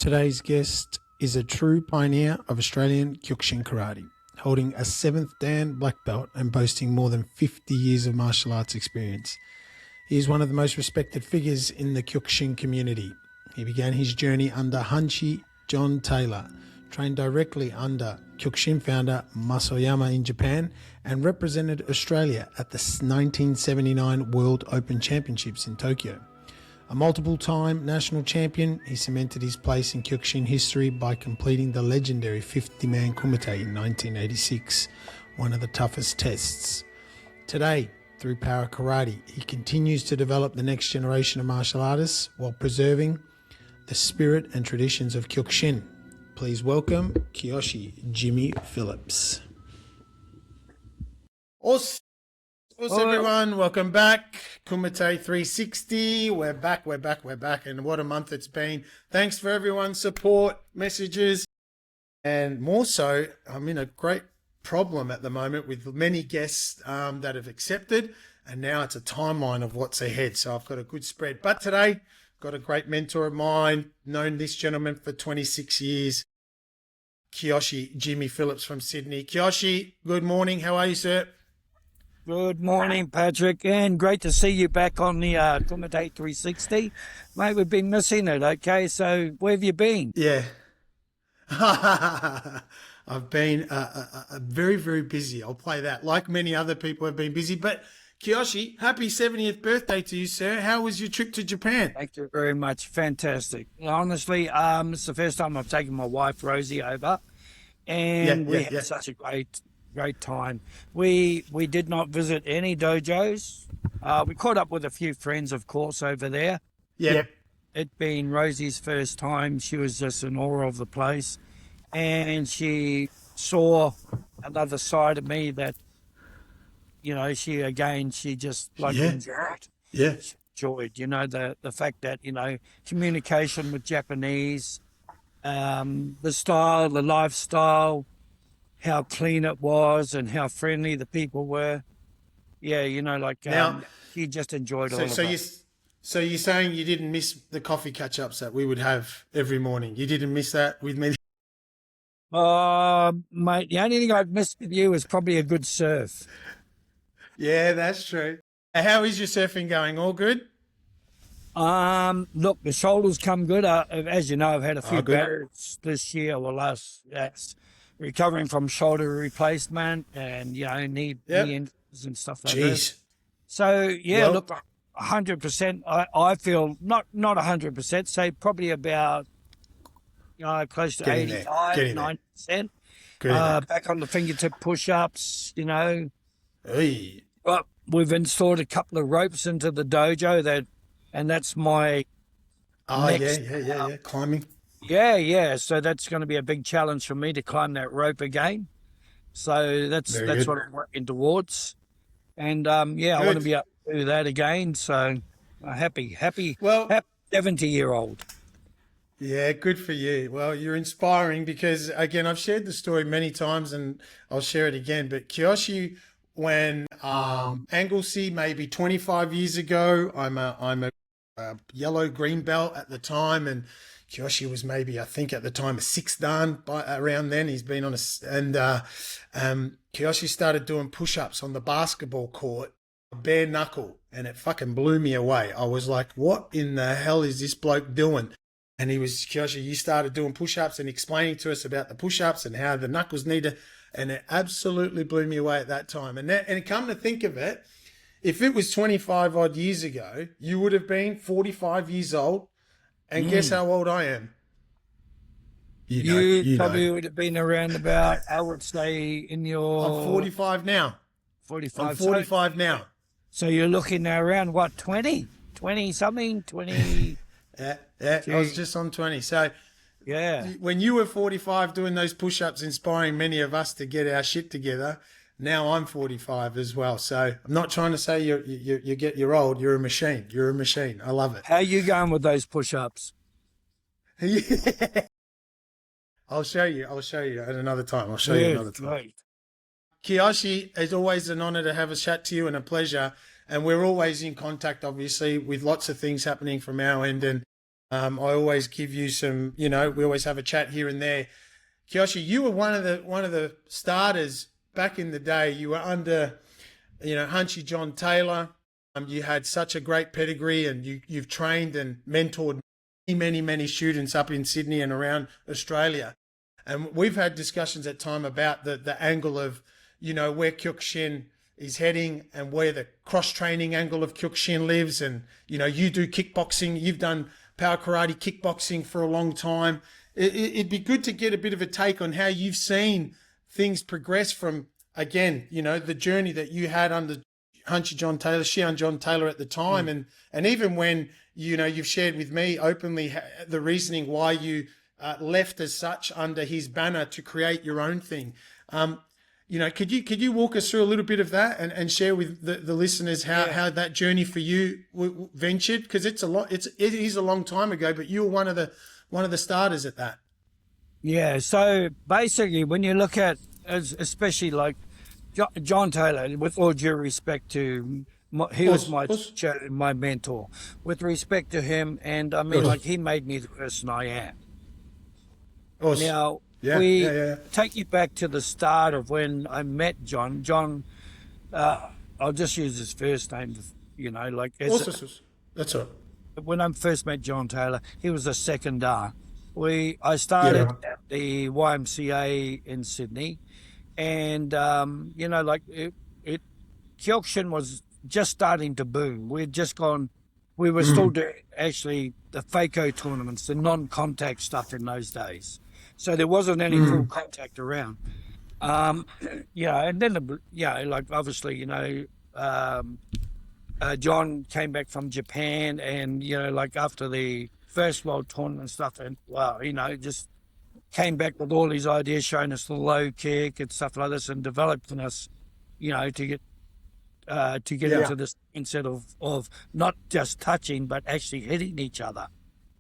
Today's guest is a true pioneer of Australian Kyokushin karate, holding a 7th Dan black belt and boasting more than 50 years of martial arts experience. He is one of the most respected figures in the Kyokushin community. He began his journey under Hanshi John Taylor, trained directly under Kyokushin founder Masoyama in Japan, and represented Australia at the 1979 World Open Championships in Tokyo. A multiple-time national champion, he cemented his place in Kyokushin history by completing the legendary 50-man kumite in 1986, one of the toughest tests. Today, through Power Karate, he continues to develop the next generation of martial artists while preserving the spirit and traditions of Kyokushin. Please welcome Kyoshi Jimmy Phillips. Us everyone, welcome back. Kumite 360. We're back, and what a month it's been. Thanks for everyone's support, messages, and more so, I'm in a great problem at the moment with many guests that have accepted, and now it's a timeline of what's ahead. So I've got a good spread. But today, got a great mentor of mine, known this gentleman for 26 years, Kyoshi Jimmy Phillips from Sydney. Kyoshi, good morning. How are you, sir? Good morning, Patrick, and great to see you back on the Kumite 360. Mate, we've been missing it, okay? So where have you been? Yeah. I've been very, very busy. I'll play that. Like many other people have been busy. But Kyoshi, happy 70th birthday to you, sir. How was your trip to Japan? Thank you very much. Fantastic. Honestly, it's the first time I've taken my wife, Rosie, over, and we had such a great time. We did not visit any dojos. We caught up with a few friends, of course, over there. Yeah. It being Rosie's first time, she was just in awe of the place, and she saw another side of me that, you know, she just enjoyed. Yeah. She enjoyed, you know, the fact that, you know, communication with Japanese, the style, the lifestyle, how clean it was and how friendly the people were. Yeah, you know, like he just enjoyed all of it. So you're saying you didn't miss the coffee catch-ups that we would have every morning? You didn't miss that with me? Mate, the only thing I've missed with you is probably a good surf. Yeah, that's true. How is your surfing going? All good? Look, the shoulders come good. As you know, I've had a few battles this year or recovering from shoulder replacement and, you know, knee injuries and stuff like that. So, yeah, well, look, 100%, I feel, not 100%, say probably about, you know, close to 85, 90%. Back on the fingertip push-ups, you know. Hey. But we've installed a couple of ropes into the dojo, and that's my climbing. Yeah. So that's going to be a big challenge for me to climb that rope again. So that's what I'm working towards. And I want to be able to do that again. So happy 70-year-old. Yeah, good for you. Well, you're inspiring because, again, I've shared the story many times and I'll share it again. But Kyoshi, when Anglesey, maybe 25 years ago, I'm a yellow green belt at the time, and Kyoshi was maybe, I think at the time, a 6th Dan around then. He's been on Kyoshi started doing push-ups on the basketball court, bare knuckle, and it fucking blew me away. I was like, what in the hell is this bloke doing? And Kyoshi, you started doing push-ups and explaining to us about the push-ups and how the knuckles need to, and it absolutely blew me away at that time. And come to think of it, if it was 25 odd years ago, you would have been 45 years old. And guess how old I am? You probably would have been around about, I would say, in your... I'm 45 now. 45. I'm 45 now. So you're looking around, what, 20? 20-something? 20... Yeah, I was just on 20. So when you were 45 doing those push-ups, inspiring many of us to get our shit together, now I'm 45 as well. So I'm not trying to say you're old. You're a machine. You're a machine. I love it. How are you going with those push-ups? I'll show you at another time. I'll show you another time. Great. Kyoshi, it's always an honor to have a chat to you and a pleasure. And we're always in contact, obviously, with lots of things happening from our end. And I always give you some, we always have a chat here and there. Kyoshi, you were one of the starters back in the day. You were under, Hunchy John Taylor. You had such a great pedigree, and you've trained and mentored many, many students up in Sydney and around Australia. And we've had discussions at time about the angle of, where Kyokushin is heading and where the cross-training angle of Kyokushin lives. And, you do kickboxing. You've done power karate, kickboxing for a long time. It'd be good to get a bit of a take on how you've seen things progress from, again, the journey that you had under Hunchy John Taylor, Shihan John Taylor at the time. And even when, you've shared with me openly the reasoning why you left as such under his banner to create your own thing. Could you walk us through a little bit of that and share with the listeners how that journey for you ventured? Because it is a long time ago, but you were one of the starters at that. Yeah. So basically, when you look at, especially like John Taylor, with all due respect to, he was my teacher, my mentor. With respect to him, and I mean, like, he made me the person I am. Awesome. Now, take you back to the start of when I met John. John, I'll just use his first name, That's all. When I first met John Taylor, he was a secondar. I started at the YMCA in Sydney, and Kyokushin was just starting to boom. We were still doing actually the FACO tournaments, the non-contact stuff in those days. So there wasn't any full contact around. And then, obviously, John came back from Japan, and, after the first world tournament stuff, and, just came back with all these ideas, showing us the low kick and stuff like this, and developed in us, to get into this instead of not just touching, but actually hitting each other.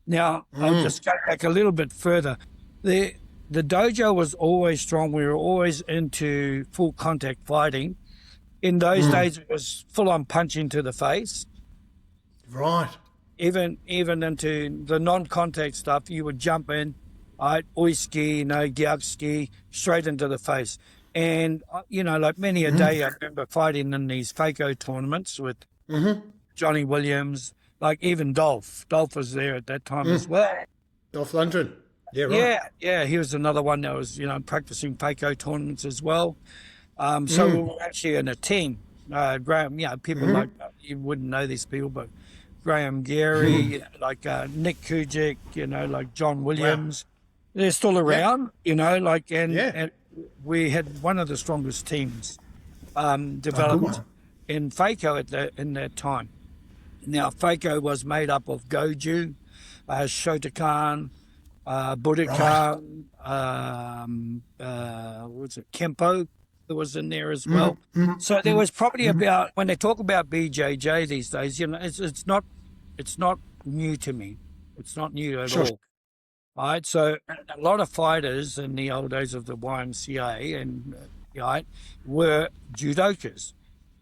Now, I'll just go back a little bit further. The dojo was always strong. We were always into full contact fighting. In those days, it was full on punching to the face. Right. Even into the non-contact stuff, you would jump in, oiski, gyakski, straight into the face. And, many a day, I remember fighting in these FACO tournaments with Johnny Williams, like even Dolph. Dolph was there at that time as well. Dolph Lundgren. Yeah, right. Yeah. He was another one that was, practicing FACO tournaments as well. So we were actually in a team. Graham, people like, you wouldn't know these people, but Graham Gary, Nick Kujic, like John Williams. Wow. They're still around, and we had one of the strongest teams developed in FACO in that time. Now, FACO was made up of Goju, Shotokan, Budokan, Kempo that was in there as well. So there was probably about, when they talk about BJJ these days, it's not new to me. It's not new at all. Right, so a lot of fighters in the old days of the YMCA and were judokas.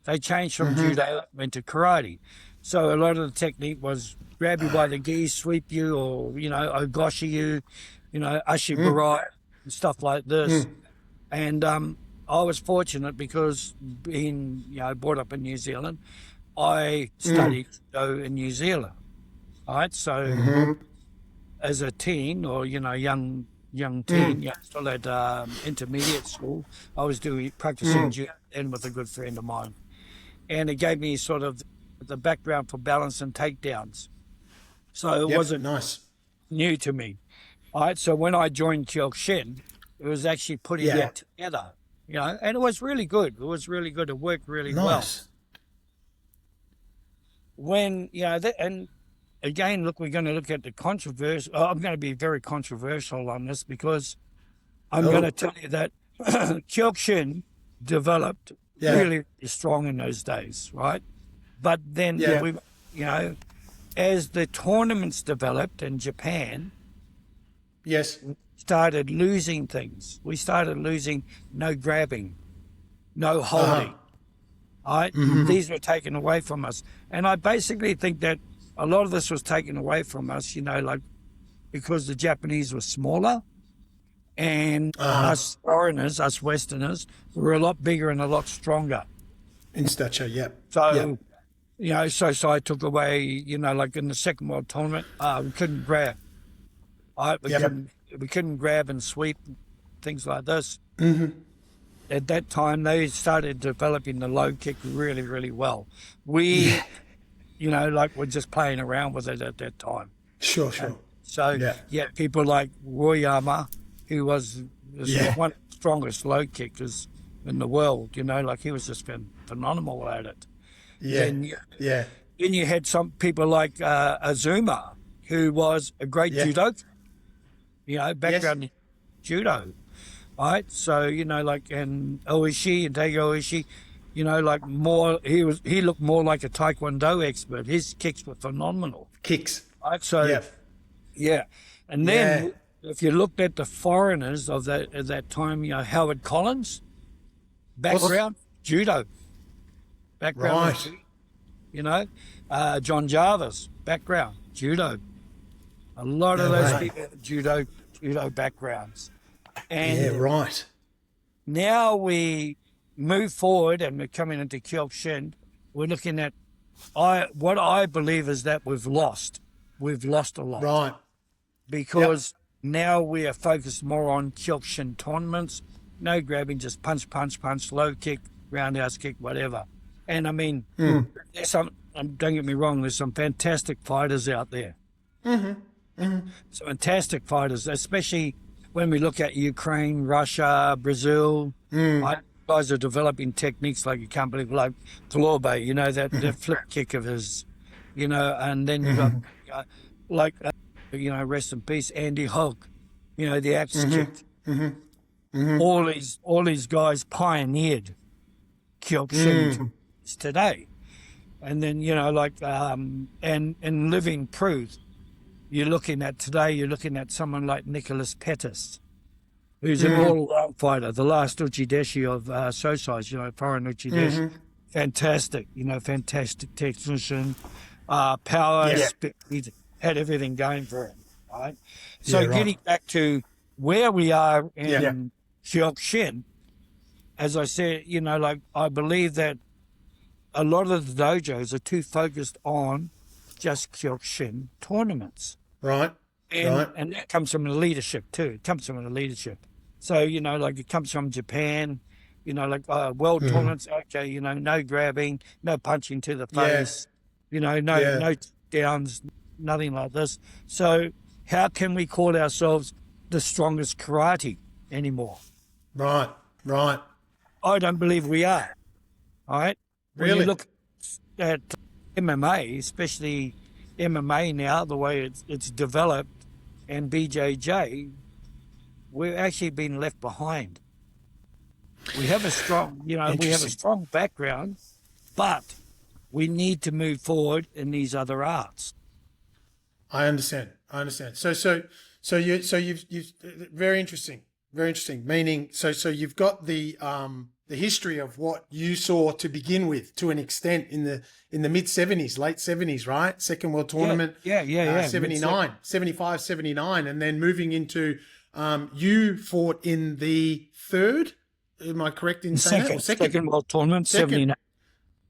They changed from judo into karate. So a lot of the technique was grab you by the gi, sweep you, or ogoshi you, ashibarai, and stuff like this. And I was fortunate because being brought up in New Zealand, I studied judo in New Zealand. Right, so. As a teen, or young teen, still at intermediate school, I was practicing judo then with a good friend of mine, and it gave me sort of the background for balance and takedowns. So it wasn't new to me. All right, so when I joined Kyokushin, it was actually putting that together, and it was really good. It was really good. It worked really well. When and. Again, look, we're going to look at the controversy. I'm going to be very controversial on this because I'm going to tell you that Kyokushin developed really strong in those days, right? But then, as the tournaments developed in Japan, started losing things. We started losing no grabbing, no holding. Right? These were taken away from us. And I basically think that a lot of this was taken away from us, like because the Japanese were smaller and us foreigners, us Westerners, were a lot bigger and a lot stronger. In stature, yeah. So, so I took away, like in the Second World Tournament, we couldn't grab. We couldn't grab and sweep, things like this. Mm-hmm. At that time, they started developing the low kick really, really well. We, were just playing around with it at that time. Sure. People like Royama, who was one of the strongest low kickers in the world, he was just phenomenal at it. Then you had some people like Azuma, who was a great judoka, background in judo, right? So, and Oishi and Daigo Oishi, he looked more like a Taekwondo expert. His kicks were phenomenal. Right? So, and then if you looked at the foreigners of that time, Howard Collins, background, judo. Background, John Jarvis, background, judo. A lot of those people have judo backgrounds. And now we move forward and we're coming into Kyokushin. We're looking at what I believe is that we've lost. We've lost a lot. Right. Because now we are focused more on Kyokushin tournaments. No grabbing, just punch, low kick, roundhouse kick, whatever. And I mean, there's some, don't get me wrong, there's some fantastic fighters out there. Some fantastic fighters, especially when we look at Ukraine, Russia, Brazil. Guys are developing techniques like you can't believe, like Globe, that flip kick of his, and then you've got, rest in peace, Andy Hogg, the axe kick. All these guys pioneered Kyokushin today. And then, and living proof. You're looking at someone like Nicholas Pettis, who's an all-round fighter, the last Uchideshi of Sosai, foreign Uchideshi. Fantastic, fantastic technician, power, speed, had everything going for him, right? So getting back to where we are in Kyokushin, as I said, I believe that a lot of the dojos are too focused on just Kyokushin tournaments. Right. And that comes from the leadership too. It comes from the leadership. So, it comes from Japan, world tournaments, okay, no grabbing, no punching to the face, no downs, nothing like this. So how can we call ourselves the strongest karate anymore? Right. I don't believe we are. All right? Really? When you look at MMA, especially MMA now, the way it's developed, and BJJ, we've actually been left behind. We have a strong, we have a strong background, but we need to move forward in these other arts. I understand. So you've very interesting. Meaning, so you've got the history of what you saw to begin with, to an extent, in the mid 70s, late 70s, right? Second World Tournament. 79, 75, 79, and then moving into you fought in the third. Am I correct in saying that? Second World Tournament, 79.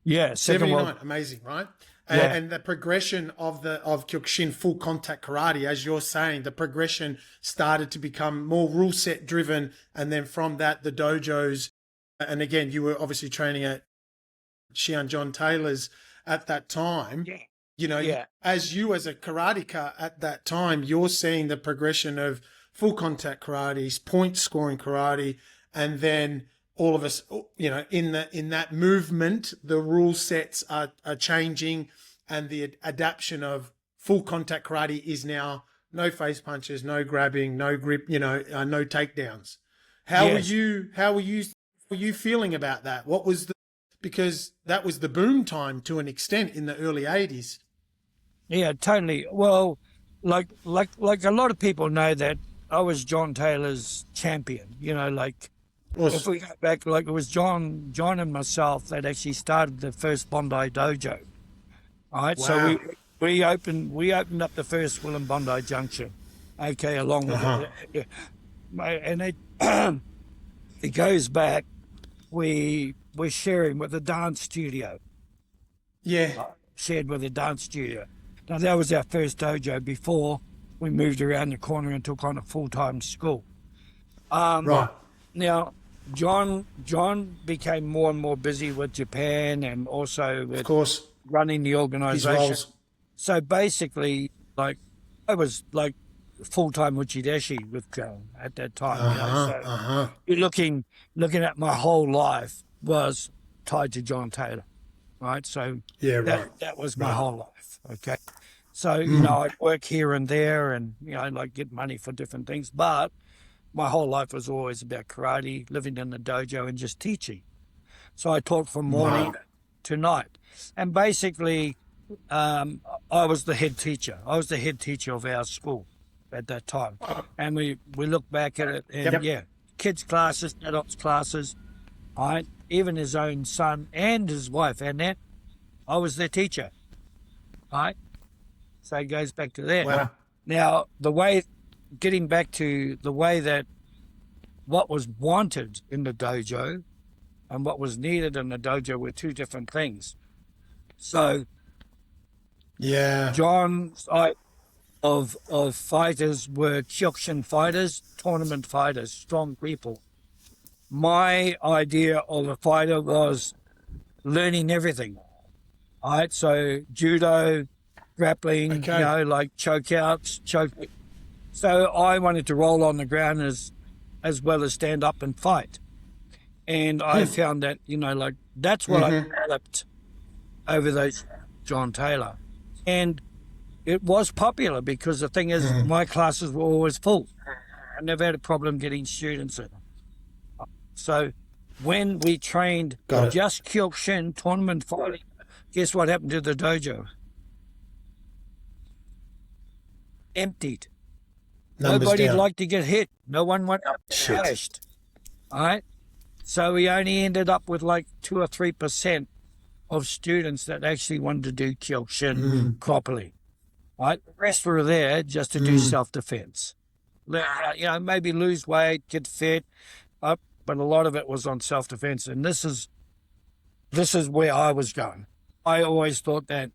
Yeah, 79. Amazing, right? And the progression of Kyokushin full contact karate, as you're saying, the progression started to become more rule set driven, and then from that the dojos, and again you were obviously training at Shihan John Taylor's at that time. As a karateka at that time, you're seeing the progression of full contact karate, point scoring karate, and then all of us, in that movement, the rule sets are changing, and the adaptation of full contact karate is now no face punches, no grabbing, no grip, no takedowns. How were you feeling about that? What was because that was the boom time to an extent in the early 80s. Yeah, totally. Well, like a lot of people know that I was John Taylor's champion, if we go back, it was John and myself that actually started the first Bondi dojo. All right, wow. So we opened up the first Willem Bondi Junction, okay, along with and it it goes back. We're sharing with the dance studio. Yeah. Shared with a dance studio. Now that was our first dojo before we moved around the corner and took on a full-time school. Right. Now, John became more and more busy with Japan and also with Of course. running the His organization. roles. So basically, like, I was like full-time Uchideshi with John at that time. So you're looking at my whole life was tied to John Taylor, right? So that was my whole life, okay? So, you know, I'd work here and there and, you know, like get money for different things, but my whole life was always about karate, living in the dojo and just teaching. So I taught from morning to night. And basically, I was the head teacher. I was the head teacher of our school at that time. And we look back at it and kids classes, adults classes, right? Even his own son and his wife, Annette, I was their teacher, right? So it goes back to that. Wow. Now, getting back to the way that what was wanted in the dojo and what was needed in the dojo were two different things. So, John's of fighters were Kyokushin fighters, tournament fighters, strong people. My idea of a fighter was learning everything. All right, so judo, grappling, you know, like chokeouts, So I wanted to roll on the ground as well as stand up and fight. And I found that, you know, like that's what I developed over those John Taylor. And it was popular because the thing is my classes were always full. I never had a problem getting students in. So when we trained just Kyokushin tournament fighting, guess what happened to the dojo? Emptied. Nobody liked to get hit. No one went up crashed. All right? So we only ended up with like 2 or 3% of students that actually wanted to do Kyokushin properly. Right? The rest were there just to do self-defense. You know, maybe lose weight, get fit, but a lot of it was on self-defense. And this is where I was going. I always thought that,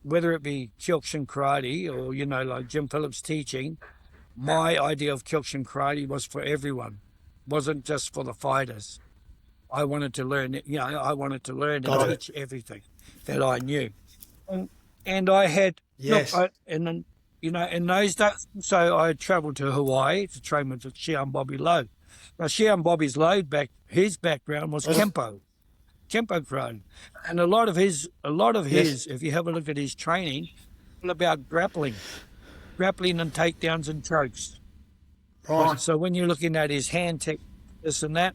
whether it be Kyokushin karate or, you know, like Jim Phillips teaching, my idea of Kyokushin karate was for everyone. It wasn't just for the fighters. I wanted to learn, and teach everything that I knew. And I had, and then, you know, in those days, so I traveled to Hawaii to train with Shion Bobby Lowe. Now, Shion Bobby's Lowe his background was Kempo karate. And a lot of his, if you have a look at his training, all about grappling and takedowns and chokes. Right. So when you're looking at his hand tech, this and that,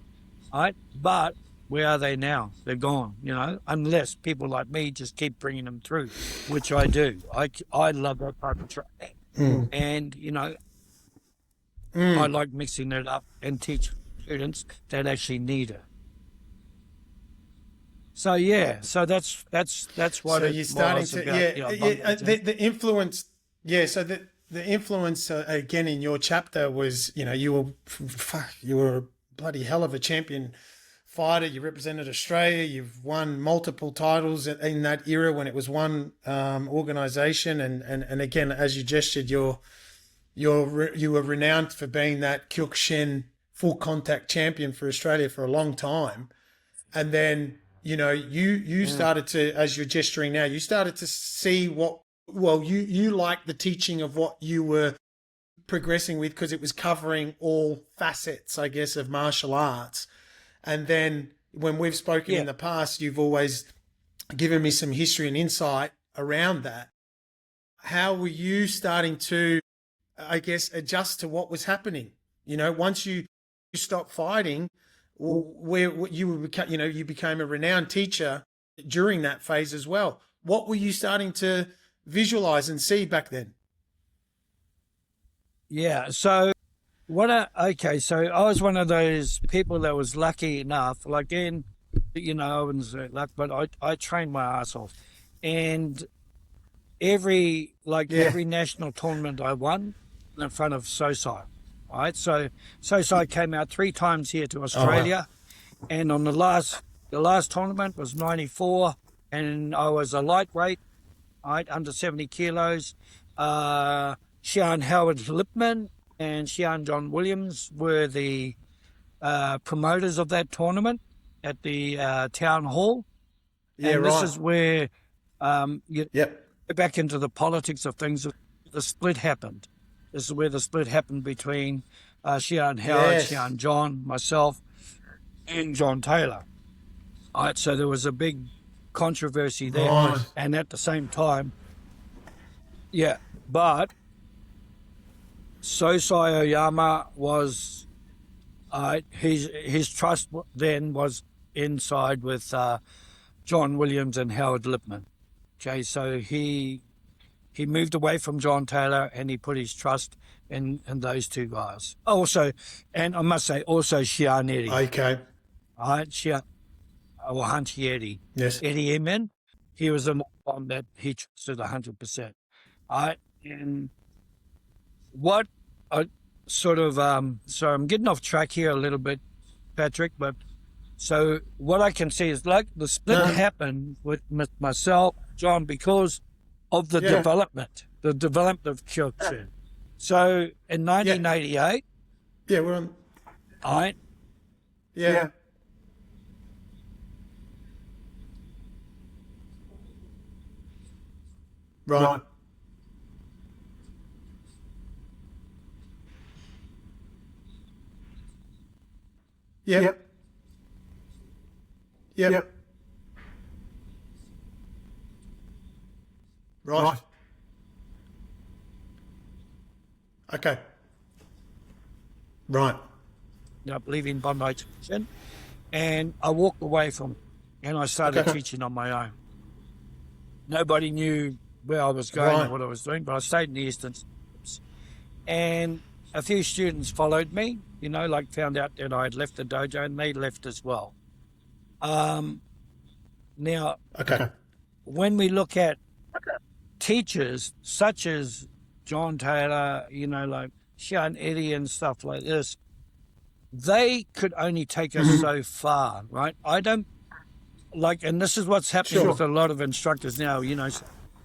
right? But where are they now? They're gone, you know, unless people like me just keep bringing them through, which I do. I love that type of training. And, you know, I like mixing it up and teach students that actually need it. So that's what. So you're starting to the influence. Yeah, so the influence again in your chapter was, you know, you were a bloody hell of a champion fighter. You represented Australia. You've won multiple titles in that era when it was one organisation. And again, as you gestured, you were renowned for being that Kyokushin full contact champion for Australia for a long time. And then, you know, you started to, as you're gesturing now, you started to see you liked the teaching of what you were progressing with because it was covering all facets, I guess, of martial arts. And then when we've spoken in the past, you've always given me some history and insight around that. How were you starting to, I guess, adjust to what was happening? You know, once you stopped fighting, you became a renowned teacher during that phase as well. What were you starting to visualize and see back then? Yeah, so so I was one of those people that was lucky enough, like in, you know, I wouldn't say luck, but I trained my ass off. And every national tournament I won in front of Sosai. Right, so Sosai came out 3 times here to Australia, and on the last tournament was 94, and I was a lightweight, right, under 70 kilos. Sean Howard Lipman and Sean John Williams were the promoters of that tournament at the town hall. Yeah, and right. This is where you get back into the politics of things. The split happened. This is where the split happened between Sean Howard, Sean John, myself, and John Taylor. All right, so there was a big controversy there. Right. And at the same time, but Sosai Oyama was, his trust then was inside with John Williams and Howard Lipman. Okay, so he moved away from John Taylor and he put his trust in those 2 guys. Also, and I must say, also Shian Eddie. Okay. All right, Hunty Eddie. Yes. Eddie Emin, he was the one that he trusted 100%. All right, and what I sort of, so I'm getting off track here a little bit, Patrick, but so what I can see is like the split happened with myself, John, because of the development of Kyokushin. So in 1988, we're on. all right, Yeah. Right. Yep. Right. Okay. Right. I believe in Bondi Junction, and I walked away from it, and I started teaching on my own. Nobody knew where I was going or what I was doing, but I stayed in the Eastern Suburbs. And a few students followed me, found out that I had left the dojo, and they left as well. Now, when we look at teachers such as John Taylor, like Sean Eddie and stuff like this, they could only take us so far, right? I don't and this is what's happening with a lot of instructors now,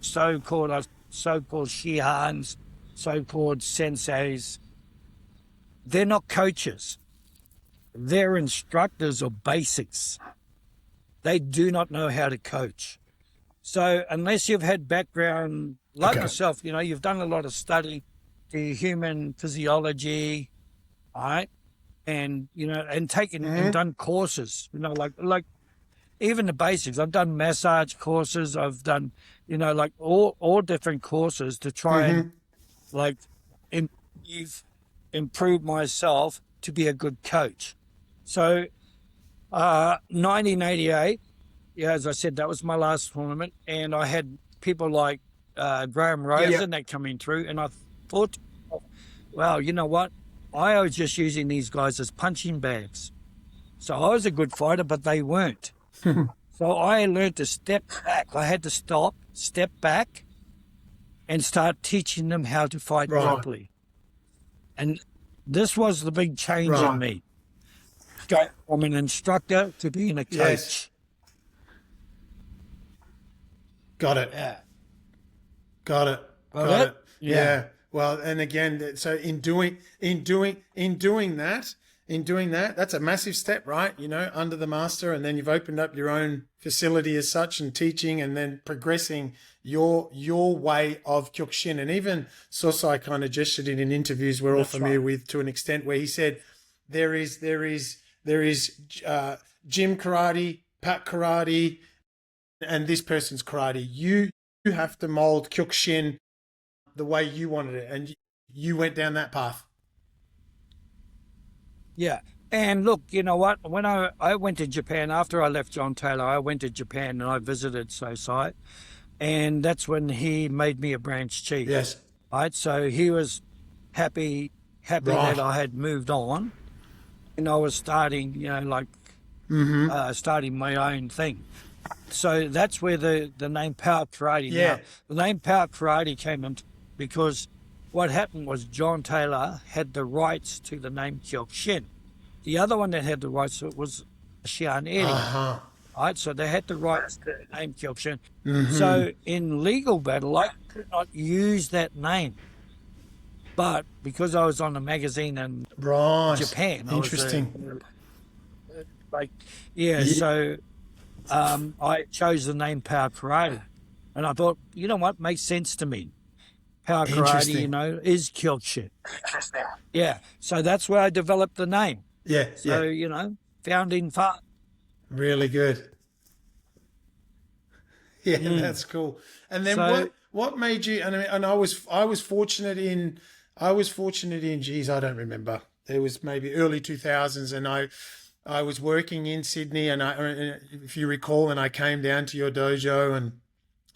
so-called shihans, so-called senseis. They're not coaches. They're instructors of basics. They do not know how to coach. So unless you've had background like myself, you've done a lot of study to human physiology, all right? And, and taken and done courses, like even the basics. I've done massage courses. I've done, all different courses to try and improve myself to be a good coach. So 1988, as I said, that was my last tournament, and I had people like Graham Rosen that coming through, and I thought, well, you know what? I was just using these guys as punching bags. So I was a good fighter, but they weren't. So I learned to step back. I had to step back, and start teaching them how to fight properly. And this was the big change in me. Go from an instructor to being a coach. Yes. Got it. Yeah. Got it. Got it? Yeah. Well, and again, so in doing that, that's a massive step, right? Under the master, and then you've opened up your own facility as such and teaching, and then progressing your way of Kyokushin. And even Sosai kind of gestured in interviews we're all familiar with to an extent, where he said there is gym karate, pat karate, and this person's karate. You have to mold Kyokushin the way you wanted it, and you went down that path. Yeah. And look, you know what? When I went to Japan, after I left John Taylor, I went to Japan and I visited Sosai. And that's when he made me a branch chief. Yes. Right? So he was happy that I had moved on. And I was starting, starting my own thing. So that's where the name Power Karate. Yeah. Now, the name Power Karate came in because what happened was John Taylor had the rights to the name Kyokushin. The other one that had the rights to it was Xian Eddie. Uh-huh. Right, so they had the rights to the name Kyokushin. So in legal battle, I could not use that name. But because I was on a magazine in Japan, Interesting. So I chose the name Power Karate. And I thought, you know what, makes sense to me. Power Karate, is Kyokushin. Yeah, so that's where I developed the name. Yeah, so, founding father. Really good. Yeah, that's cool. And then what made you? And I was fortunate in geez, I don't remember. It was maybe early 2000s, and I was working in Sydney, and if you recall, and I came down to your dojo, and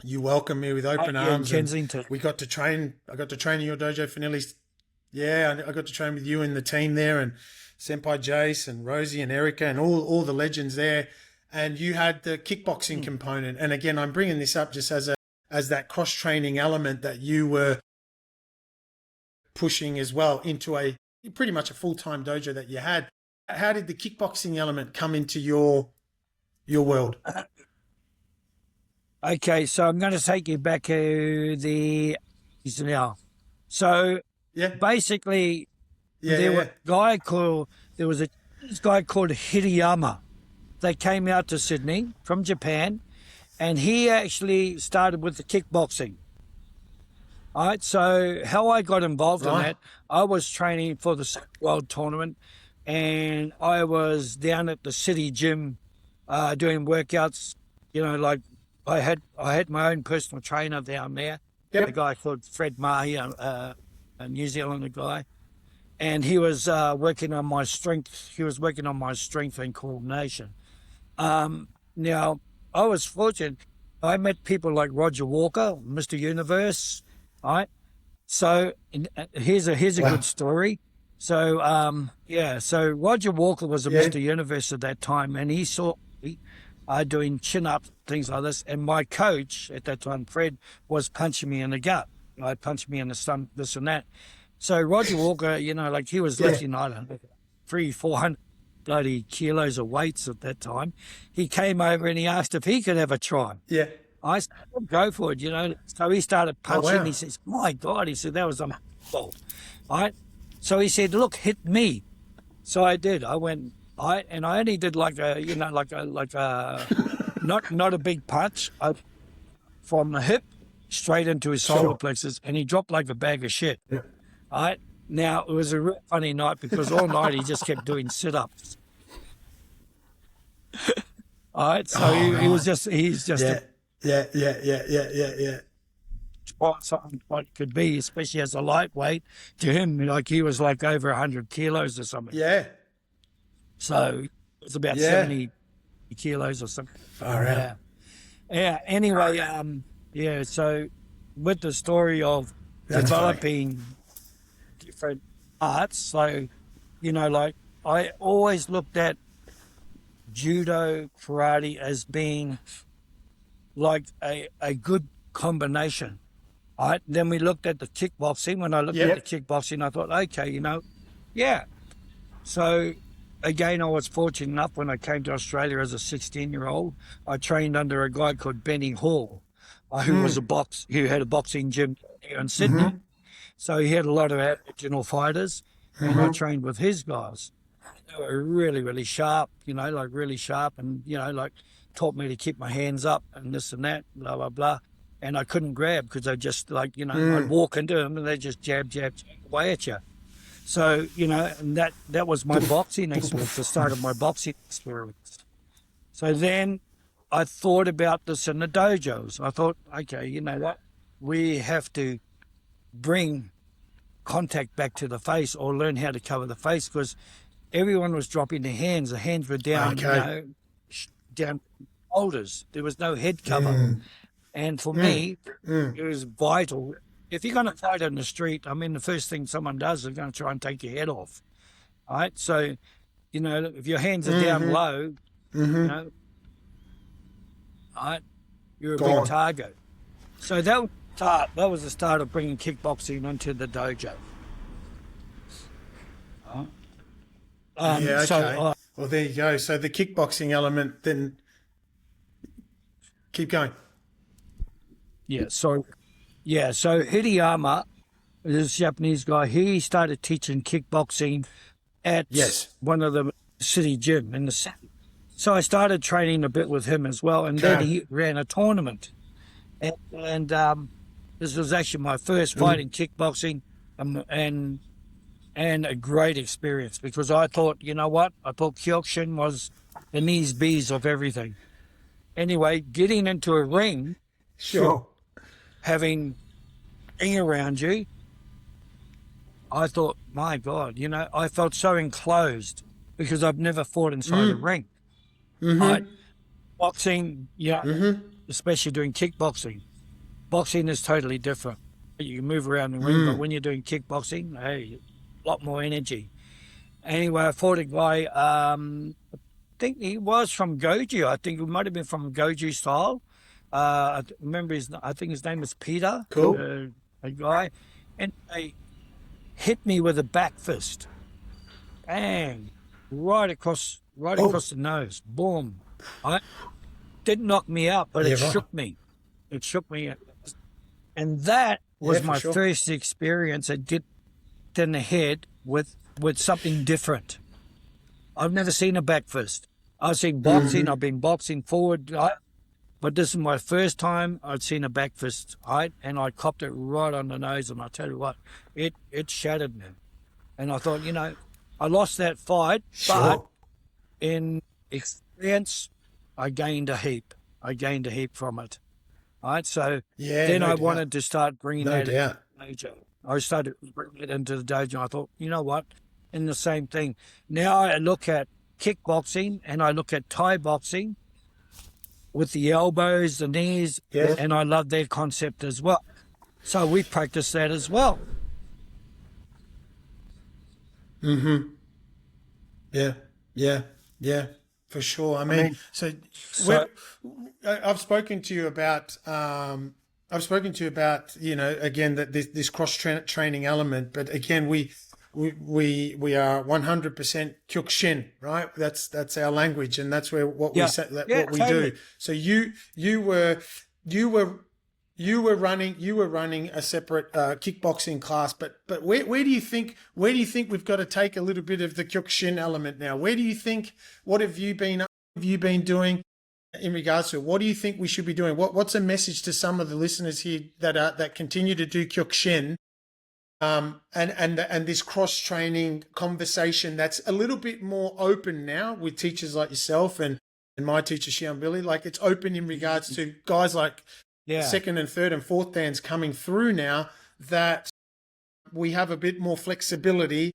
you welcomed me with open arms. In Kensington. We got to train. I got to train in your dojo for nearly. Yeah, I got to train with you and the team there, and Senpai Jace and Rosie and Erica and all the legends there. And you had the kickboxing component. And again, I'm bringing this up just as that cross-training element that you were pushing as well into pretty much a full-time dojo that you had. How did the kickboxing element come into your world? Okay, so I'm going to take you back to now. So basically, there was this guy called Hirayama. They came out to Sydney from Japan, and he actually started with the kickboxing. All right, so how I got involved in that, I was training for the World Tournament, and I was down at the city gym doing workouts. Like I had my own personal trainer down there, a guy called Fred Mahi, a New Zealander guy. And he was working on my strength. He was working on my strength and coordination. Now, I was fortunate. I met people like Roger Walker, Mr. Universe. All right. So here's a good story. So so Roger Walker was a Mr. Universe at that time, and he saw me doing chin-ups, things like this. And my coach at that time, Fred, was punching me in the gut. Punched me in the stomach, this and that. So Roger Walker, he was lifting, 300-400 bloody kilos of weights at that time. He came over and he asked if he could have a try. Yeah. I said, go for it, So he started punching. Oh, wow. He says, my God, he said, that was unbelievable. All right. So he said, look, hit me. So I did. I went, and I only did not a big punch. From the hip straight into his solar plexus, and he dropped like a bag of shit. Yeah. All right. Now, it was a real funny night because all night he just kept doing sit-ups. All right. So he's just something what it could be, especially as a lightweight. To him, like he was like over 100 kilos or something. Yeah. So it was about 70 kilos or something. Far out. Yeah. Anyway, so with the story of developing different arts, so, I always looked at judo, karate as being like a good combination. All right. Then we looked at the kickboxing. When I looked at the kickboxing, I thought, okay, So again, I was fortunate enough when I came to Australia as a 16-year-old, I trained under a guy called Benny Hall, who had a boxing gym here in Sydney. Mm-hmm. So he had a lot of Aboriginal fighters, and I trained with his guys. They were really, really sharp, really sharp, and, taught me to keep my hands up and this and that, blah, blah, blah. And I couldn't grab because they just I'd walk into them and they just jab away at you. So, and that was my boxing experience, the start of my boxing experience. So then I thought about this in the dojos. I thought, okay, you know what? We have to bring contact back to the face or learn how to cover the face because everyone was dropping their hands. The hands were down, down shoulders. There was no head cover. And for me, it was vital. If you're going to fight in the street, the first thing someone does is going to try and take your head off. All right? So, if your hands are down low, right? You're a Go big on. target. So that was the start of bringing kickboxing into the dojo. Yeah, So okay. Well, there you go. So the kickboxing element, then keep going. yeah, so Hirayama, this Japanese guy, he started teaching kickboxing at Yes. one of the city gym in the city. So I started training a bit with him as well, and then Okay. he ran a tournament, and this was actually my first fight in kickboxing, and a great experience because I thought, you know what, I thought Kyokushin was the knees bees of everything. Anyway, getting into a ring, Sure. having ring around you, I thought, my God, I felt so enclosed because I've never fought inside a ring. Boxing, especially doing kickboxing. Boxing is totally different. You can move around the ring, but when you're doing kickboxing, hey, a lot more energy. Anyway, I fought a guy, I think he was from Goju. I think it might have been from Goju style. I remember I think his name was Peter, Cool. a guy. And they hit me with a back fist. Bang! Right across the nose. Boom. I didn't knock me out, but it shook me. It shook me. And that was my first experience at get in the head with something different. I've never seen a back fist. I've seen boxing. I've been boxing forward, but this is my first time I'd seen a back fist, and I copped it right on the nose. And I tell you what, it shattered me. And I thought, I lost that fight, but in experience, I gained a heap. I gained a heap from it. So then I wanted to start bringing that into the dojo. I started bringing it into the dojo. I thought, you know what? In the same thing. Now I look at kickboxing and I look at Thai boxing with the elbows, the knees, and I love their concept as well. So we practice that as well. Yeah, for sure. I mean I've spoken to you about, again, that this cross training element, but again, we are 100% Kyokushin, right? That's our language, and that's what we say, what we totally. do. So you were running a separate kickboxing class, but where do you think we've got to take a little bit of the Kyokushin element now? What have you been doing in regards to it? What do you think we should be doing? What's a message to some of the listeners here that continue to do Kyokushin, and this cross training conversation that's a little bit more open now with teachers like yourself and my teacher Shion Billy? Like, it's open in regards to guys like second and third and fourth dans coming through now, that we have a bit more flexibility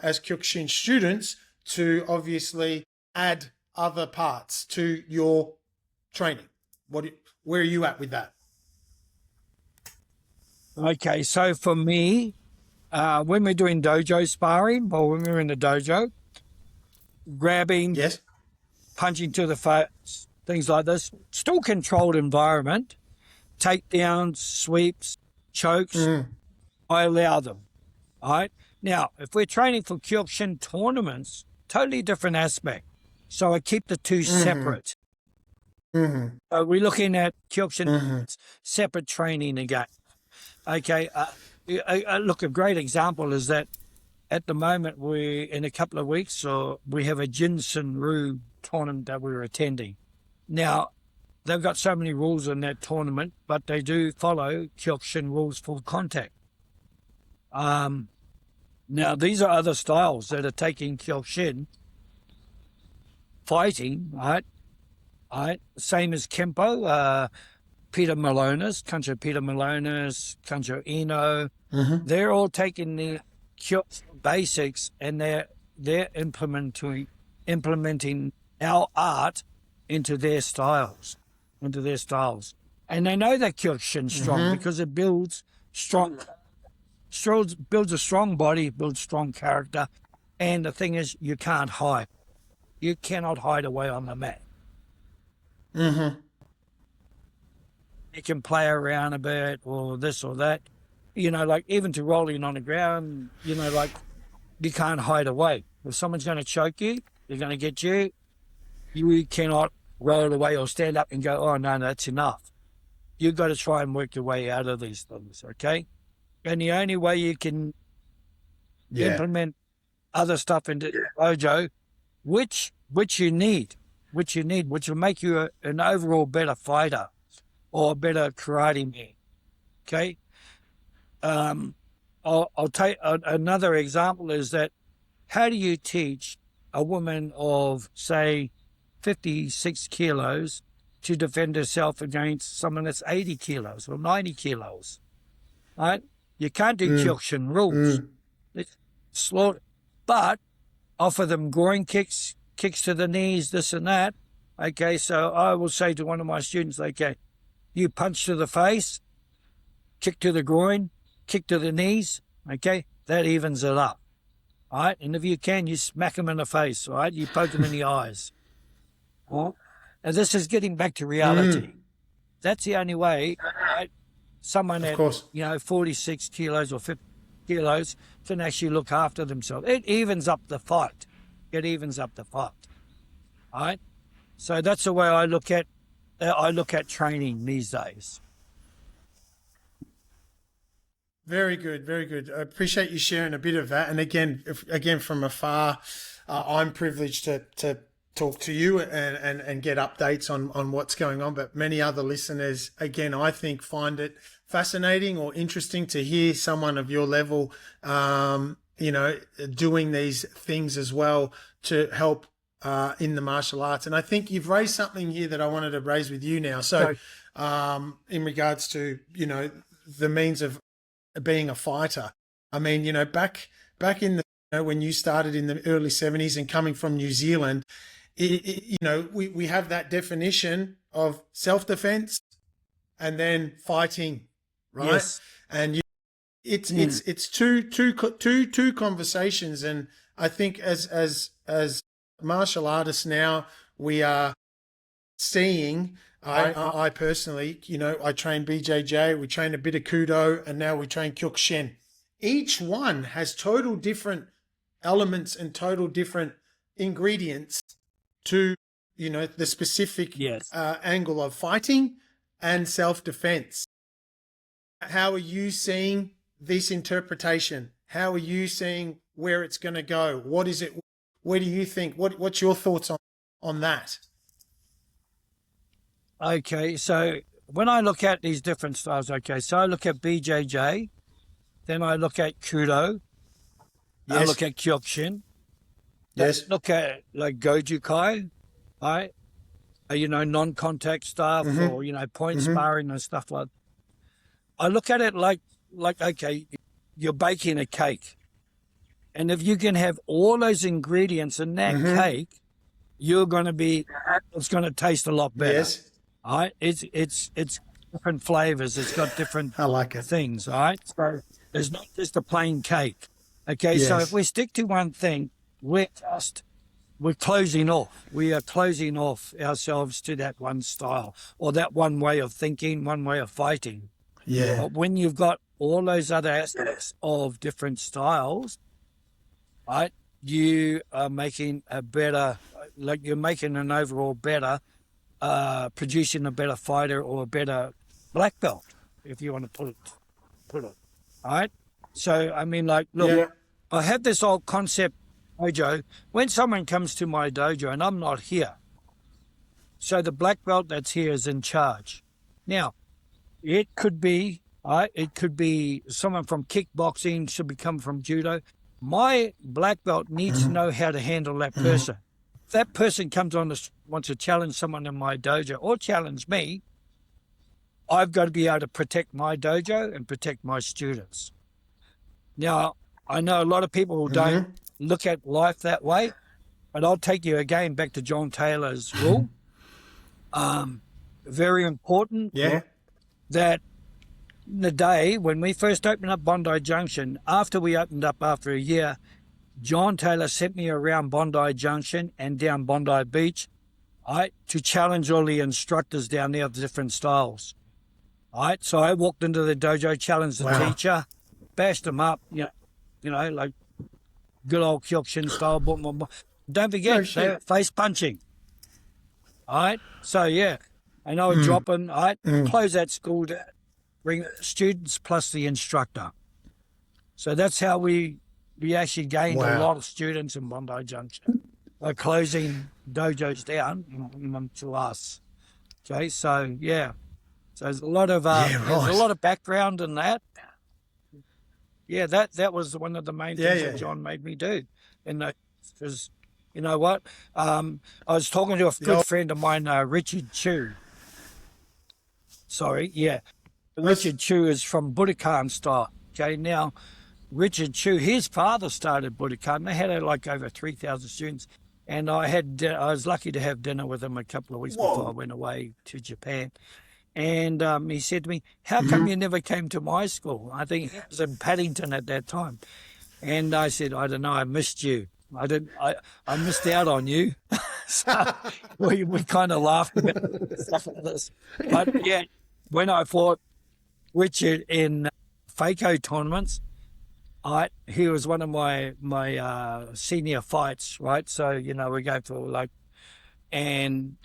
as Kyokushin students to obviously add other parts to your training. Where are you at with that? Okay, so for me, when we're doing dojo sparring, or when we're in the dojo, grabbing, punching to the face, things like this, still controlled environment, takedowns, sweeps, chokes, I allow them. All right. Now, if we're training for Kyokushin tournaments, totally different aspect. So I keep the two separate. So we're looking at Kyokushin separate training again. Okay. Look, a great example is that at the moment, in a couple of weeks, we have a Jinsen-Ryu tournament that we're attending. Now, they've got so many rules in that tournament, but they do follow Kyokushin rules for contact. Now, these are other styles that are taking Kyokushin fighting, right? Same as Kempo, Peter Malonis, Kancho Peter Malonis, Kancho Eno. They're all taking the Kyokushin basics and they're implementing our art into their styles. And they know that Kyokushin's strong because it builds a strong body, builds strong character. And the thing is, you can't hide. You cannot hide away on the mat. you can play around a bit or this or that. Like even to rolling on the ground, like you can't hide away. If someone's going to choke you, they're going to get you. You cannot roll away or stand up and go, oh, no, that's enough. You've got to try and work your way out of these things, okay? And the only way you can implement other stuff into dojo, which you need, which will make you an overall better fighter or a better karate man, okay? I'll take another example is that how do you teach a woman of, say, 56 kilos to defend herself against someone that's 80 kilos or 90 kilos, right? You can't do Kyokushin rules. It's slaughter. But offer them groin kicks to the knees, this and that. Okay, so I will say to one of my students, okay, you punch to the face, kick to the groin, kick to the knees, okay? That evens it up, all right? And if you can, you smack them in the face, all right? You poke them in the eyes. Well, and this is getting back to reality. That's the only way, right? Someone at, 46 kilos or 50 kilos can actually look after themselves. It evens up the fight. All right? So that's the way I look at training these days. Very good, very good. I appreciate you sharing a bit of that. And again, from afar, I'm privileged to talk to you and get updates on what's going on. But many other listeners, again, I think find it fascinating or interesting to hear someone of your level, doing these things as well to help in the martial arts. And I think you've raised something here that I wanted to raise with you now. So in regards to, the means of being a fighter, I mean, back in the, when you started in the early 70s and coming from New Zealand, we have that definition of self-defense and then fighting, right? Yes. And it's two conversations. And I think as martial artists now, we are seeing, I personally, I train BJJ, we train a bit of Kudo, and now we train Kyokushin. Each one has total different elements and total different ingredients to, the specific angle of fighting and self-defense. How are you seeing this interpretation? How are you seeing where it's going to go? What is it? Where do you think? What's your thoughts on that? Okay, so when I look at these different styles, so I look at BJJ, then I look at Kudo, I look at Kyokushin, look at like Goju-kai, right? Non-contact stuff or, point sparring and stuff like that. I look at it like, okay, you're baking a cake. And if you can have all those ingredients in that cake, it's going to taste a lot better. Yes. All right? It's different flavors. It's got different things, all right? So it's not just a plain cake. Okay, so if we stick to one thing, we're closing off. We are closing off ourselves to that one style or that one way of thinking, one way of fighting. Yeah. But when you've got all those other aspects of different styles, right, you are making you're making an overall better, producing a better fighter or a better black belt, if you want to put it. All right. So, I mean, look, I have this old concept, dojo. When someone comes to my dojo and I'm not here, so the black belt that's here is in charge. Now, it could be someone from kickboxing, should be coming from judo. My black belt needs to know how to handle that person. If that person comes on wants to challenge someone in my dojo or challenge me, I've got to be able to protect my dojo and protect my students. Now, I know a lot of people who don't look at life that way, but I'll take you again back to John Taylor's rule. Very important that in the day when we first opened up Bondi Junction, after we opened up after a year, John Taylor sent me around Bondi Junction and down Bondi Beach to challenge all the instructors down there of the different styles. All right, so I walked into the dojo, challenged the teacher, bashed him up, like good old Kyokushin style. Don't forget, they're face punching. All right, so yeah, and I would drop in, all right, close that school down, bring the students plus the instructor. So that's how we actually gained a lot of students in Bondi Junction by closing dojos down to us. Okay, so yeah, so there's a lot of there's a lot of background in that. Yeah, that was one of the main things that John made me do, and because you know what, I was talking to a good friend of mine, Richard Chu. Sorry, yeah, Richard Chu is from Budokan style. Okay, now Richard Chu, his father started Budokan. They had like over 3,000 students, and I was lucky to have dinner with him a couple of weeks before I went away to Japan. And he said to me, "How come you never came to my school?" I think it was in Paddington at that time. And I said, "I don't know, I missed you. I missed out on you." So we kind of laughed about stuff like this. But yeah, when I fought Richard in FACO tournaments, he was one of my senior fights, right? So, we go for and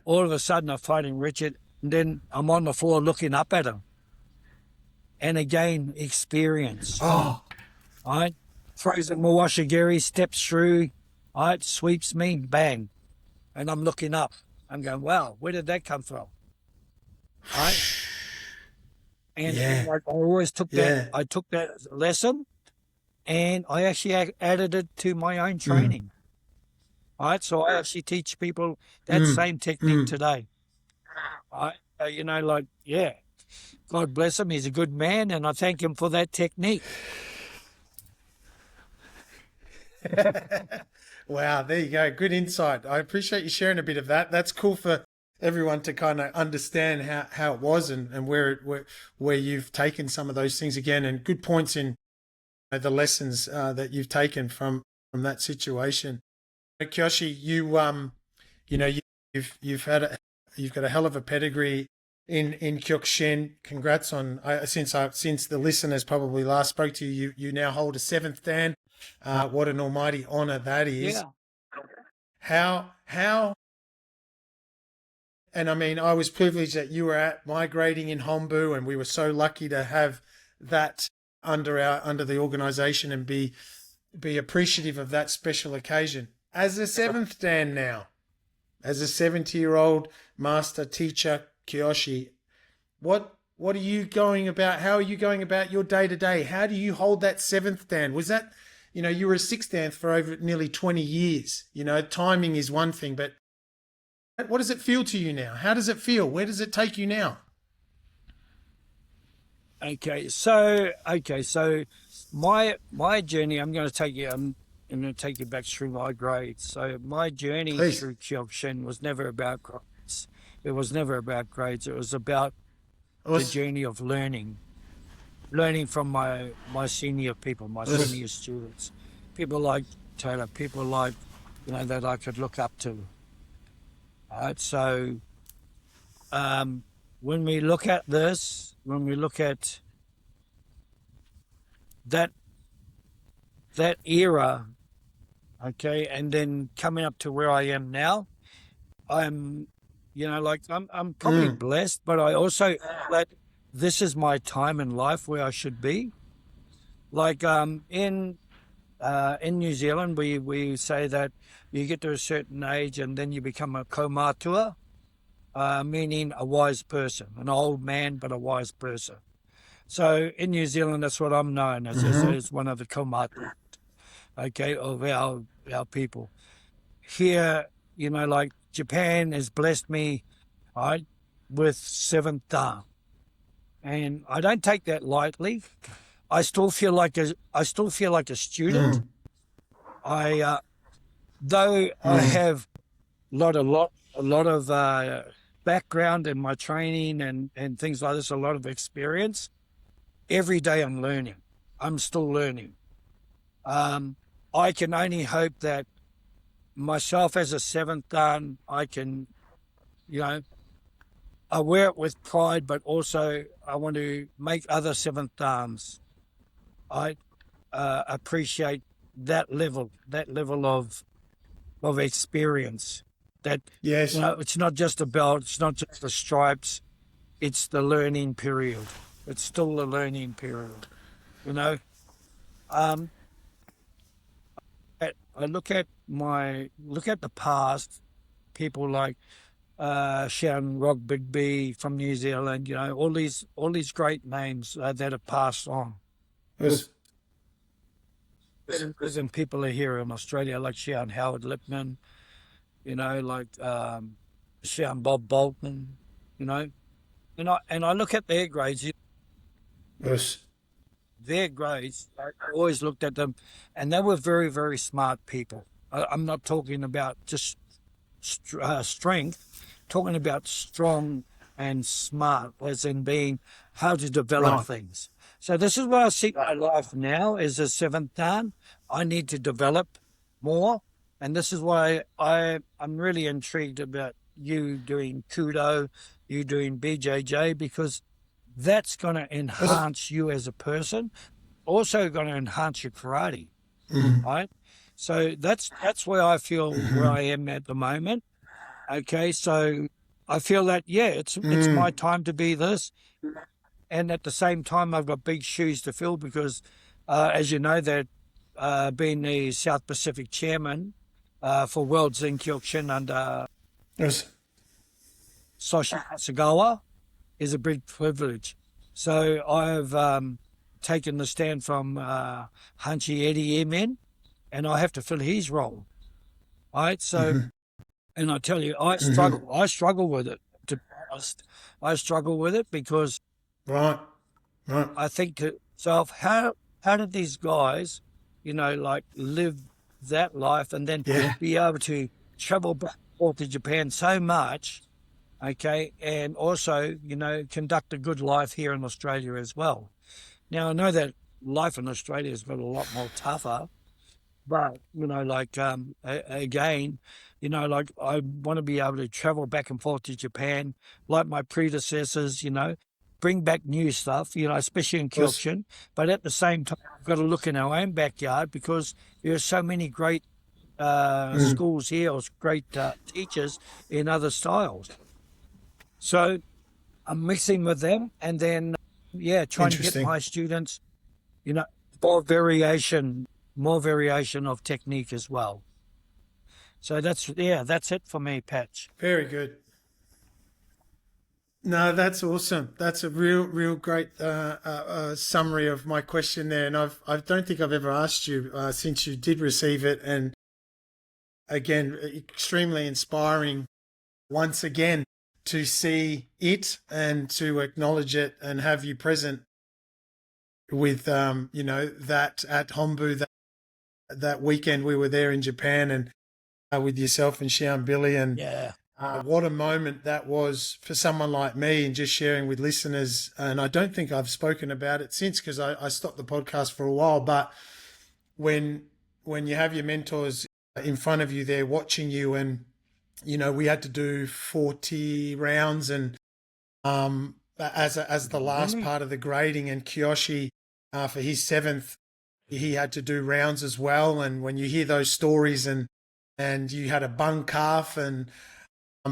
all of a sudden I'm fighting Richard, and then I'm on the floor looking up at him. And again, experience. Right? Throws a Mawashigiri, steps through, sweeps me, bang. And I'm looking up. I'm going, wow, where did that come from? Right? And I always took that. I took that lesson, and I actually added it to my own training. All right, so I actually teach people that same technique today. God bless him. He's a good man, and I thank him for that technique. Wow, there you go. Good insight. I appreciate you sharing a bit of that. That's cool for everyone to kind of understand how it was and where you've taken some of those things again, and good points in the lessons that you've taken from that situation. Kyoshi, you've got a hell of a pedigree in Kyokushin. Congrats on since the listeners probably last spoke to you. You now hold a 7th dan. What an almighty honor that is. Yeah. How and I mean, I was privileged that you were at my grading in Hombu, and we were so lucky to have that under the organization and be appreciative of that special occasion. As a 7th dan now, as a 70-year-old master teacher, Kyoshi, what are you going about? How are you going about your day-to-day? How do you hold that 7th dan? Was that, you were a 6th dan for over nearly 20 years. Timing is one thing, but what does it feel to you now? How does it feel? Where does it take you now? Okay, so my journey, I'm going to take you back through my grades. So my journey through Kyokushin was never about grades. It was never about grades. It was about the journey of learning from my senior people, my senior students, people like Taylor, people like that I could look up to. All right, so when we look at this, when we look at that era, okay, and then coming up to where I am now, I'm probably blessed, but I also that this is my time in life where I should be. Like in New Zealand, we say that you get to a certain age and then you become a kaumatua, meaning a wise person, an old man but a wise person. So in New Zealand, that's what I'm known as one of the kaumatua, okay, of our people. Here, like Japan has blessed me, right, with 7th dan, and I don't take that lightly. I still feel like a student. Though I have a lot of background in my training and things like this, a lot of experience. Every day I'm learning. I'm still learning. I can only hope that myself as a 7th dan, I can, I wear it with pride, but also I want to make other seventh dans. I appreciate that level of experience. That Yes. it's not just a belt, it's not just the stripes, it's the learning period. It's still the learning period. You know, um, I look at the past. People like Sharon Rogbigby from New Zealand. You know, all these great names that have passed on. Yes. And people are here in Australia, like Sharon Howard Lipman. You know, like Sharon Bob Bolton. You know, and I look at their grades. Yes. Their grades, I always looked at them, and they were very, very smart people. I'm not talking about just strength, talking about strong and smart, as in being how to develop Right. things. So this is where I see my life now as a seventh dan. I need to develop more, and this is why I'm really intrigued about you doing Kudo, you doing BJJ, because that's going to Yes. enhance you as a person, also going to enhance your karate, Mm-hmm. right? So that's where I feel where I am at the moment. Okay, so I feel that yeah, it's my time to be this, and at the same time I've got big shoes to fill because, as you know, that being the South Pacific chairman for World Zen Kyokushin under Yes. Soshi Hasegawa is a big privilege. So I've taken the stand from Hanchi Eddie Emin, and I have to fill his role. Right. So, Mm-hmm. and I tell you, I Mm-hmm. struggle. I struggle with it. To be honest, I struggle with it because Right. Right. I think to myself, how did these guys, like live that life and then Yeah. be able to travel back and forth to Japan so much, okay, and also, conduct a good life here in Australia as well. Now, I know that life in Australia has got a lot more tougher, but, again, like I want to be able to travel back and forth to Japan like my predecessors, bring back new stuff, especially in Yes. Kyokushin. But at the same time, we've got to look in our own backyard because there are so many great Mm. schools here, or great teachers in other styles. So I'm mixing with them, and then yeah, trying to get Interesting. my students, you know, more variation, more variation of technique as well. So that's it for me, Patch. Very good. No, that's awesome. That's a real great summary of my question there. And I don't think I've ever asked you since you did receive it. And again, extremely inspiring once again to see it and to acknowledge it and have you present with, that at Hombu that weekend we were there in Japan and with yourself and Xian Billy and Yeah. what a moment that was for someone like me and just sharing with listeners. And I don't think I've spoken about it since because I stopped the podcast for a while. But when you have your mentors in front of you there watching you and, we had to do 40 rounds and as the last Really? part of the grading and Kyoshi for his seventh, he had to do rounds as well. And when you hear those stories and you had a bung calf and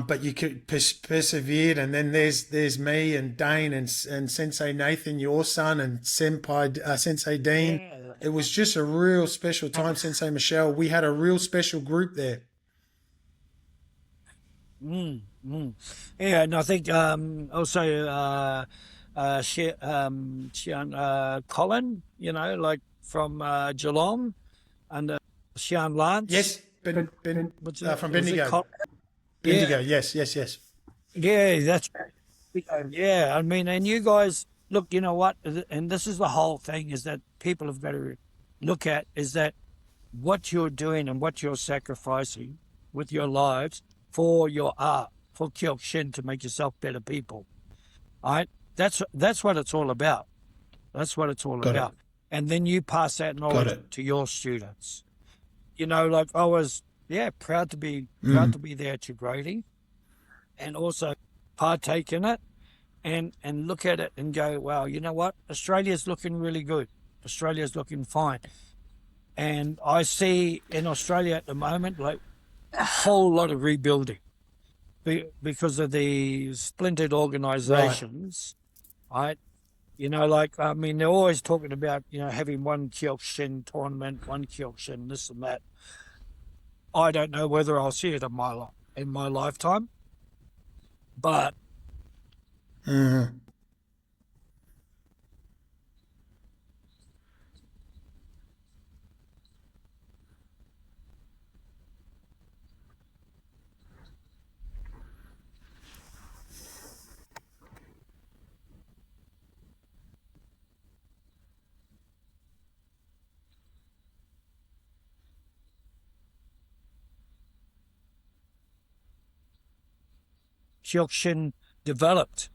but you could persevered, and then there's me and Dane and Sensei Nathan, your son, and Senpai Sensei Dean. Yeah. It was just a real special time. Sensei Michelle, we had a real special group there. Mm, mm. Yeah, and I think also Colin, like from Geelong, and Sian Lance. Yes, Ben What's it? from Was it Bendigo. Colin? Bendigo, Yeah, yes, yes, yes. yeah, that's yeah. I mean, and you guys, look, you know what? And this is the whole thing: is that people have got to look at is that what you're doing and what you're sacrificing with your lives for your art, for Kyokushin to make yourself better people. All right? That's what it's all about. That's what it's all Got it. about. And then you pass that Got knowledge it. to your students. Like I was, yeah, proud to be Mm. there at your grading, and also partake in it and look at it and go, wow, you know what? Australia's looking really good. Australia's looking fine. And I see in Australia at the moment, like, a whole lot of rebuilding because of the splintered organisations, right? You know, like, I mean, they're always talking about, you know, having one Kyokushin tournament, one Kyokushin, this and that. I don't know whether I'll see it in my lifetime, but Kyokushin developed.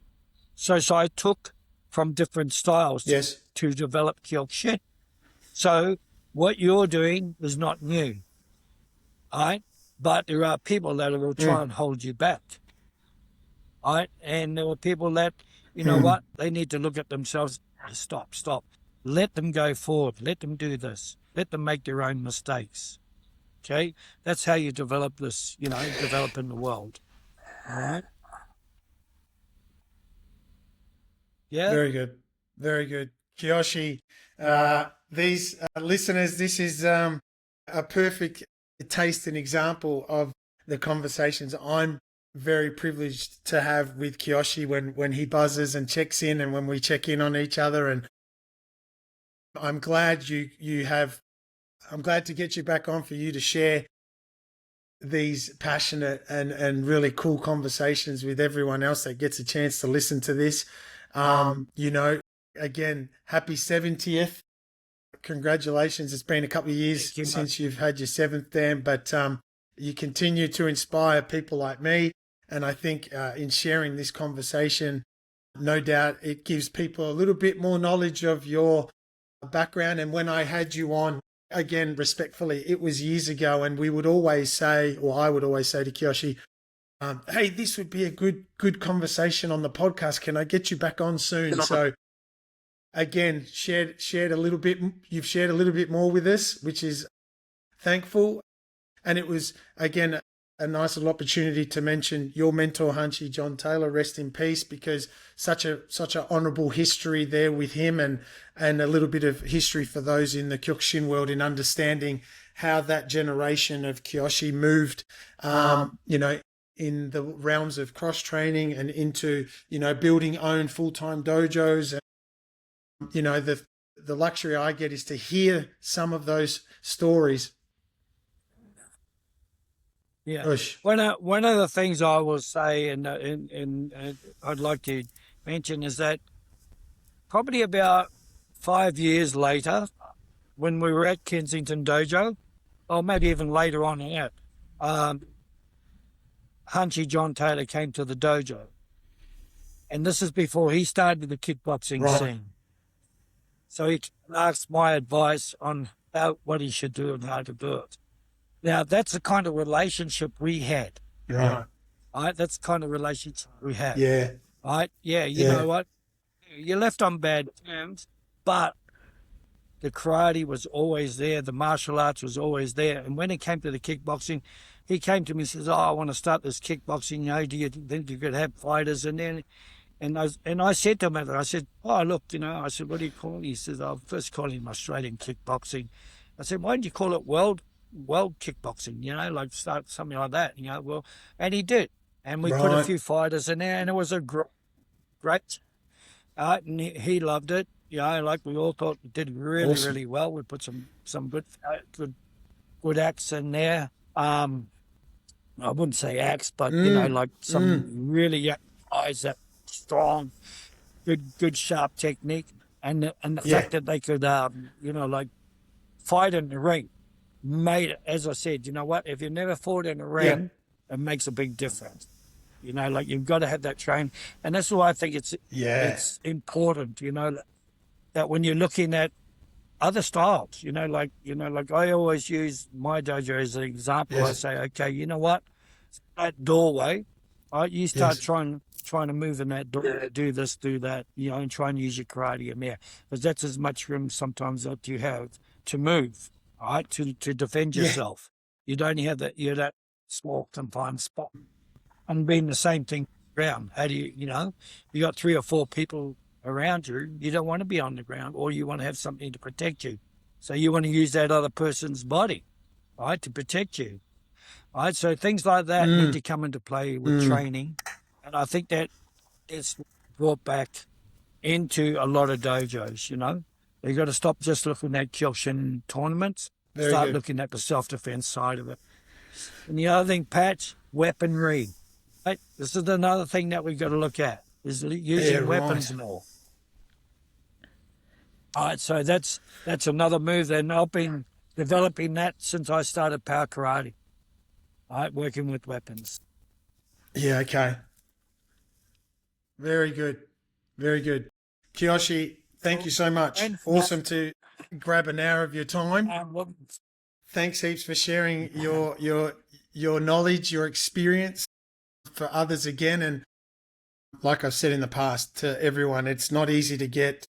So I took from different styles to develop Kyokushin. So what you're doing is not new, right? But there are people that will try and hold you back, right? And there are people that, you know what, they need to look at themselves. Stop. Let them go forward. Let them do this. Let them make their own mistakes. Okay? That's how you develop this, you know, develop in the world. All right? Yeah. Very good. Very good. Kyoshi, these listeners, this is a perfect taste and example of the conversations I'm very privileged to have with Kyoshi when he buzzes and checks in and when we check in on each other. And I'm glad I'm glad to get you back on for you to share these passionate and really cool conversations with everyone else that gets a chance to listen to this. You know, again, happy 70th. Congratulations. It's been a couple of years since you've had your 7th, Dan, but you continue to inspire people like me. And I think in sharing this conversation, no doubt it gives people a little bit more knowledge of your background. And when I had you on, again, respectfully, it was years ago, and we would always say, or I would always say to Kyoshi, hey, this would be a good conversation on the podcast. Can I get you back on soon? So again, shared a little bit. You've shared a little bit more with us, which is thankful. And it was, again, a nice little opportunity to mention your mentor, Hanshin John Taylor, rest in peace, because such a honourable history there with him, and a little bit of history for those in the Kyokushin world in understanding how that generation of Kyoshi moved, you know, in the realms of cross training and into, you know, building own full-time dojos. And, you know, the luxury I get is to hear some of those stories. Yeah. Ush. One of the things I will say, and I'd like to mention, is that probably about 5 years later, when we were at Kensington Dojo, or maybe even later on in that, Hanshin John Taylor came to the dojo. And this is before he started the kickboxing scene. So he asked my advice on what he should do and how to do it. Now, that's the kind of relationship we had. Right. Right? That's the kind of relationship we had. Yeah. Right? Yeah, you know what? You're left on bad terms, but the karate was always there. The martial arts was always there. And when it came to the kickboxing, he came to me and says, I want to start this kickboxing. You know, do you think you could have fighters? And I said to him, I said, oh, look, you know, I said, what do you call it? He says, I'll first call him Australian kickboxing. I said, why don't you call it world kickboxing, you know, like start something like that, you know. Well, and he did, and we put a few fighters in there, and it was a great, and he loved it, you know, like we all thought it did really well. We put some good acts in there. I wouldn't say acts, but you know, like some really guys that strong, good sharp technique, and the fact that they could you know, like fight in the ring made it. As I said, you know what, if you never fought in a ring, it makes a big difference. You know, like you've got to have that train, and that's why I think it's important, you know, that when you're looking at other styles, you know, like I always use my dojo as an example. I say, okay, you know what, that doorway, right, you start trying trying to move in that door, do this, do that, you know, and try and use your karate in there. Because that's as much room sometimes that you have to move, right, to defend yourself. You don't have you're that small confined spot. And being the same thing ground. How do you know, you got 3 or 4 people around you, you don't want to be on the ground, or you want to have something to protect you. So you want to use that other person's body, right, to protect you. Right, so things like that need to come into play with training, and I think that it's brought back into a lot of dojos. You know, you got to stop just looking at Kyokushin tournaments, start looking at the self-defense side of it. And the other thing, Pat, weaponry. Right? This is another thing that we've got to look at, is using weapons more. All right, so that's another move, and I've been developing that since I started power karate. All right, working with weapons. Yeah, okay. Very good. Very good. Kyoshi, thank you so much. Awesome to grab an hour of your time. Thanks heaps for sharing your knowledge, your experience for others again. And like I've said in the past to everyone, it's not easy to get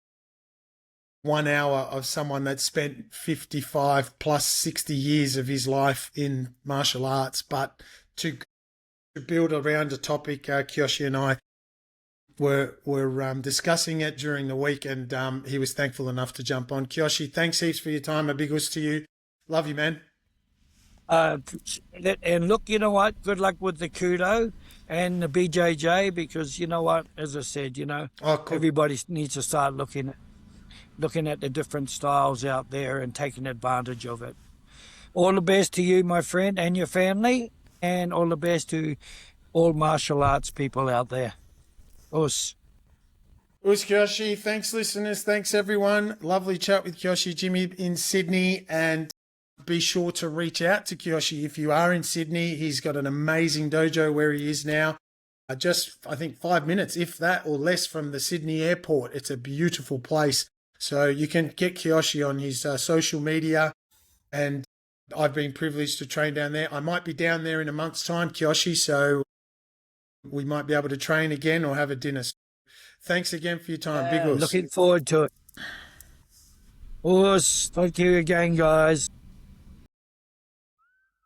1 hour of someone that spent 55 plus 60 years of his life in martial arts, but to build around a topic, Kyoshi and I were discussing it during the week, and he was thankful enough to jump on. Kyoshi, thanks heaps for your time. A big us to you. Love you, man. And look, you know what? Good luck with the Kudo and the BJJ, because you know what? As I said, you know, everybody needs to start looking at the different styles out there and taking advantage of it. All the best to you, my friend, and your family, and all the best to all martial arts people out there. Us. Us, Kyoshi. Thanks, listeners. Thanks, everyone. Lovely chat with Kyoshi Jimmy in Sydney, and be sure to reach out to Kyoshi if you are in Sydney. He's got an amazing dojo where he is now. Just, I think, 5 minutes, if that, or less from the Sydney airport. It's a beautiful place. So you can get Kyoshi on his social media, and I've been privileged to train down there. I might be down there in a month's time, Kyoshi, so we might be able to train again or have a dinner. Thanks again for your time. Big us. Looking forward to it. Us. Thank you again, guys.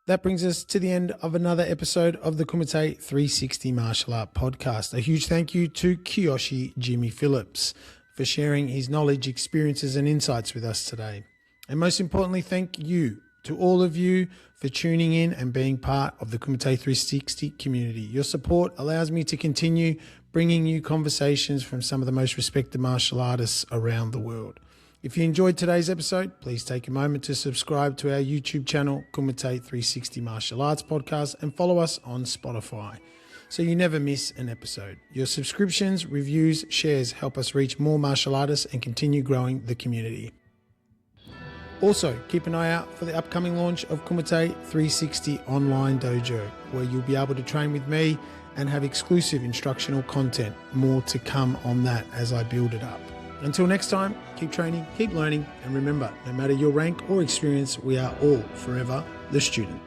That brings us to the end of another episode of the Kumite 360 Martial Art Podcast. A huge thank you to Kyoshi Jimmy Phillips for sharing his knowledge, experiences, and insights with us today. And most importantly, thank you to all of you for tuning in and being part of the Kumite 360 community. Your support allows me to continue bringing you conversations from some of the most respected martial artists around the world. If you enjoyed today's episode, please take a moment to subscribe to our YouTube channel, Kumite 360 Martial Arts Podcast, and follow us on Spotify so you never miss an episode. Your subscriptions, reviews, shares help us reach more martial artists and continue growing the community. Also, keep an eye out for the upcoming launch of Kumite 360 Online Dojo, where you'll be able to train with me and have exclusive instructional content. More to come on that as I build it up. Until next time, keep training, keep learning, and remember, no matter your rank or experience, we are all forever the student.